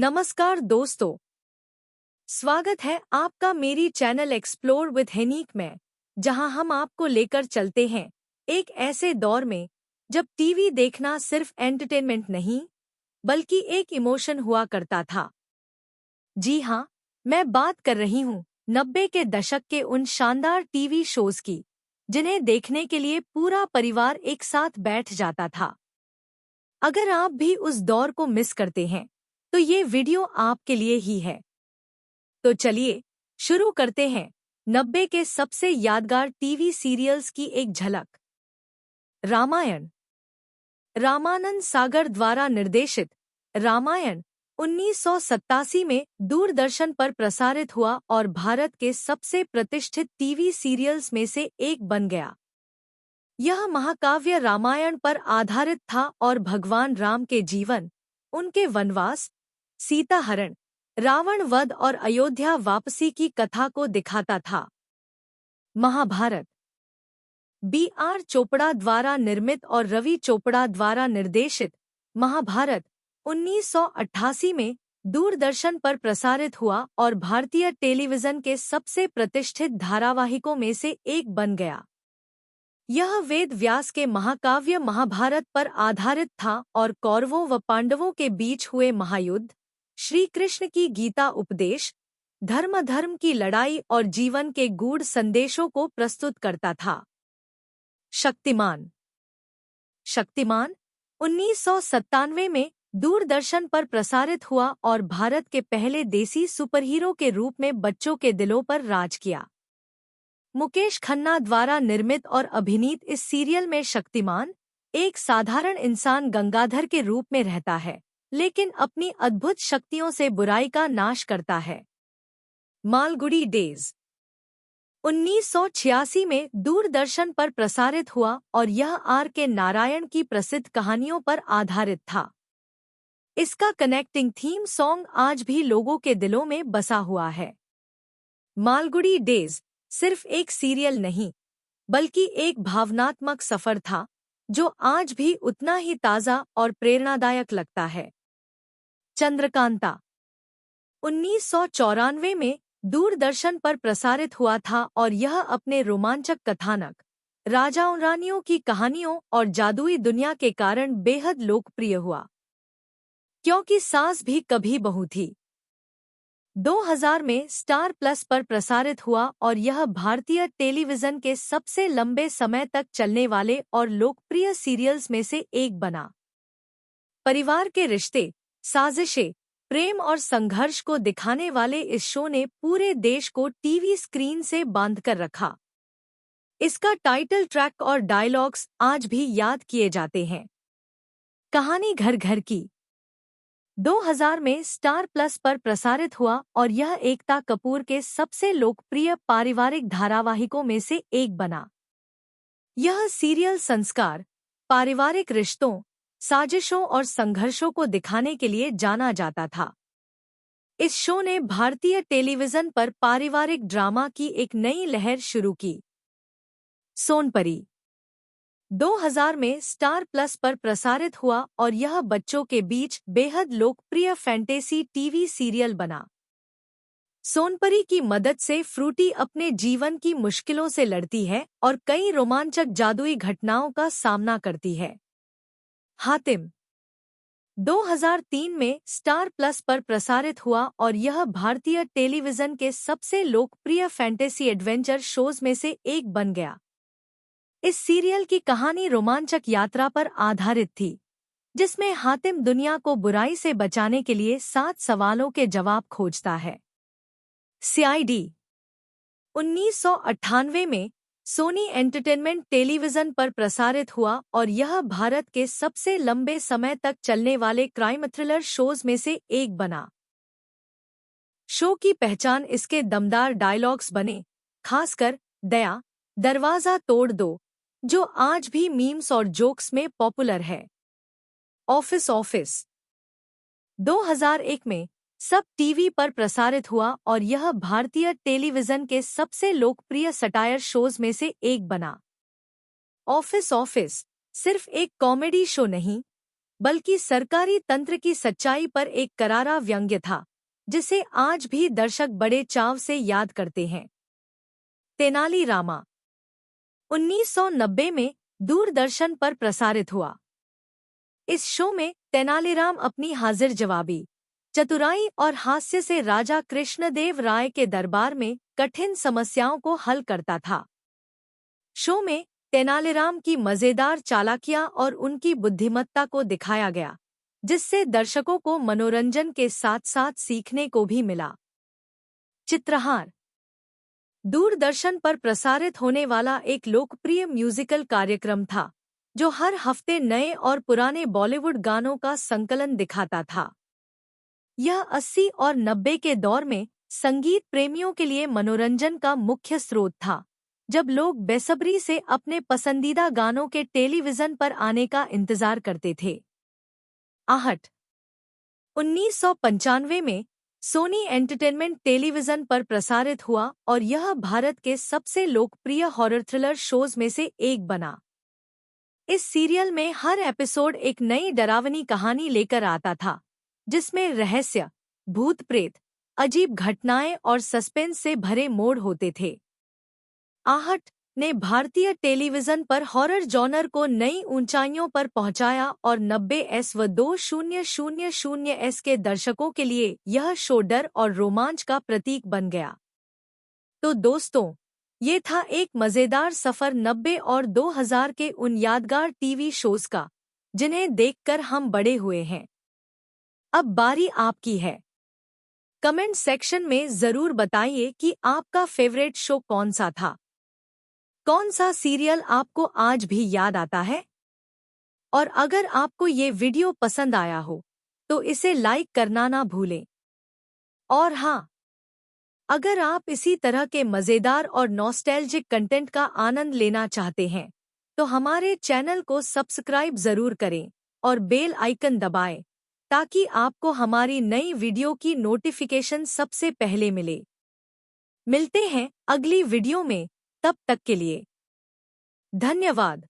नमस्कार दोस्तों, स्वागत है आपका मेरी चैनल एक्सप्लोर विद हेनीक में, जहां हम आपको लेकर चलते हैं एक ऐसे दौर में जब टीवी देखना सिर्फ एंटरटेनमेंट नहीं बल्कि एक इमोशन हुआ करता था। जी हाँ, मैं बात कर रही हूँ 90 के दशक के उन शानदार टीवी शोज की जिन्हें देखने के लिए पूरा परिवार एक साथ बैठ जाता था। अगर आप भी उस दौर को मिस करते हैं तो ये वीडियो आपके लिए ही है। तो चलिए शुरू करते हैं 90 के सबसे यादगार टीवी सीरियल्स की एक झलक। रामायण। रामानंद सागर द्वारा निर्देशित रामायण 1987 में दूरदर्शन पर प्रसारित हुआ और भारत के सबसे प्रतिष्ठित टीवी सीरियल्स में से एक बन गया। यह महाकाव्य रामायण पर आधारित था और भगवान राम के जीवन, उनके वनवास, सीता हरण, रावण वध और अयोध्या वापसी की कथा को दिखाता था। महाभारत। B.R. चोपड़ा द्वारा निर्मित और रवि चोपड़ा द्वारा निर्देशित महाभारत 1988 में दूरदर्शन पर प्रसारित हुआ और भारतीय टेलीविजन के सबसे प्रतिष्ठित धारावाहिकों में से एक बन गया। यह वेद व्यास के महाकाव्य महाभारत पर आधारित था और कौरवों व पांडवों के बीच हुए महायुद्ध, श्री कृष्ण की गीता उपदेश, धर्म की लड़ाई और जीवन के गूढ़ संदेशों को प्रस्तुत करता था। शक्तिमान। शक्तिमान 1997 में दूरदर्शन पर प्रसारित हुआ और भारत के पहले देसी सुपरहीरो के रूप में बच्चों के दिलों पर राज किया। मुकेश खन्ना द्वारा निर्मित और अभिनीत इस सीरियल में शक्तिमान एक साधारण इंसान गंगाधर के रूप में रहता है, लेकिन अपनी अद्भुत शक्तियों से बुराई का नाश करता है। मालगुडी डेज 1986 में दूरदर्शन पर प्रसारित हुआ और यह R.K. नारायण की प्रसिद्ध कहानियों पर आधारित था। इसका कनेक्टिंग थीम सॉन्ग आज भी लोगों के दिलों में बसा हुआ है। मालगुडी डेज सिर्फ एक सीरियल नहीं बल्कि एक भावनात्मक सफर था जो आज भी उतना ही ताज़ा और प्रेरणादायक लगता है। चंद्रकांता 1994 में दूरदर्शन पर प्रसारित हुआ था और यह अपने रोमांचक कथानक, राजाओं रानियों की कहानियों और जादुई दुनिया के कारण बेहद लोकप्रिय हुआ। क्योंकि सास भी कभी बहू थी 2000 में स्टार प्लस पर प्रसारित हुआ और यह भारतीय टेलीविजन के सबसे लंबे समय तक चलने वाले और लोकप्रिय सीरियल्स में से एक बना। परिवार के रिश्ते, साजिशें, प्रेम और संघर्ष को दिखाने वाले इस शो ने पूरे देश को टीवी स्क्रीन से बांधकर रखा। इसका टाइटल ट्रैक और डायलॉग्स आज भी याद किए जाते हैं। कहानी घर घर की 2000 में स्टार प्लस पर प्रसारित हुआ और यह एकता कपूर के सबसे लोकप्रिय पारिवारिक धारावाहिकों में से एक बना। यह सीरियल संस्कार, पारिवारिक रिश्तों, साजिशों और संघर्षों को दिखाने के लिए जाना जाता था। इस शो ने भारतीय टेलीविजन पर पारिवारिक ड्रामा की एक नई लहर शुरू की। सोनपरी 2000 में स्टार प्लस पर प्रसारित हुआ और यह बच्चों के बीच बेहद लोकप्रिय फैंटेसी टीवी सीरियल बना। सोनपरी की मदद से फ्रूटी अपने जीवन की मुश्किलों से लड़ती है और कई रोमांचक जादुई घटनाओं का सामना करती है। हातिम 2003 में स्टार प्लस पर प्रसारित हुआ और यह भारतीय टेलीविजन के सबसे लोकप्रिय फैंटेसी एडवेंचर शोज में से एक बन गया। इस सीरियल की कहानी रोमांचक यात्रा पर आधारित थी, जिसमें हातिम दुनिया को बुराई से बचाने के लिए 7 सवालों के जवाब खोजता है। CID 1998 में सोनी एंटरटेनमेंट टेलीविजन पर प्रसारित हुआ और यह भारत के सबसे लंबे समय तक चलने वाले क्राइम थ्रिलर शोज में से एक बना। शो की पहचान इसके दमदार डायलॉग्स बने, खासकर दया, दरवाजा तोड़ दो, जो आज भी मीम्स और जोक्स में पॉपुलर है। ऑफिस 2001 में सब टीवी पर प्रसारित हुआ और यह भारतीय टेलीविजन के सबसे लोकप्रिय सटायर शोज में से एक बना। ऑफिस सिर्फ एक कॉमेडी शो नहीं बल्कि सरकारी तंत्र की सच्चाई पर एक करारा व्यंग्य था, जिसे आज भी दर्शक बड़े चाव से याद करते हैं। तेनालीरामा 1990 में दूरदर्शन पर प्रसारित हुआ। इस शो में तेनालीराम अपनी हाजिर जवाबी, चतुराई और हास्य से राजा कृष्णदेव राय के दरबार में कठिन समस्याओं को हल करता था। शो में तेनालीराम की मजेदार चालाकियां और उनकी बुद्धिमत्ता को दिखाया गया, जिससे दर्शकों को मनोरंजन के साथ साथ सीखने को भी मिला। चित्रहार दूरदर्शन पर प्रसारित होने वाला एक लोकप्रिय म्यूजिकल कार्यक्रम था, जो हर हफ्ते नए और पुराने बॉलीवुड गानों का संकलन दिखाता था। यह 80 और 90 के दौर में संगीत प्रेमियों के लिए मनोरंजन का मुख्य स्रोत था, जब लोग बेसब्री से अपने पसंदीदा गानों के टेलीविजन पर आने का इंतजार करते थे। आहट 1995 में सोनी एंटरटेनमेंट टेलीविजन पर प्रसारित हुआ और यह भारत के सबसे लोकप्रिय हॉरर थ्रिलर शोज में से एक बना। इस सीरियल में हर एपिसोड एक नई डरावनी कहानी लेकर आता था, जिसमें रहस्य, भूत प्रेत, अजीब घटनाएं और सस्पेंस से भरे मोड़ होते थे। आहट ने भारतीय टेलीविजन पर हॉरर जॉनर को नई ऊंचाइयों पर पहुंचाया और 90s व 2000s के दर्शकों के लिए यह शो डर और रोमांच का प्रतीक बन गया। तो दोस्तों, ये था एक मजेदार सफर 90 और 2000 के उन यादगार टीवी शोज का, जिन्हें देखकर हम बड़े हुए हैं। अब बारी आपकी है। कमेंट सेक्शन में जरूर बताइए कि आपका फेवरेट शो कौन सा था। कौन सा सीरियल आपको आज भी याद आता है? और अगर आपको ये वीडियो पसंद आया हो, तो इसे लाइक करना ना भूलें। और हाँ, अगर आप इसी तरह के मजेदार और नॉस्टैल्जिक कंटेंट का आनंद लेना चाहते हैं, तो हमारे चैनल को सब्सक्राइब जरूर करें और बेल आइकन दबाएं, ताकि आपको हमारी नई वीडियो की नोटिफिकेशन सबसे पहले मिले। मिलते हैं अगली वीडियो में, तब तक के लिए धन्यवाद।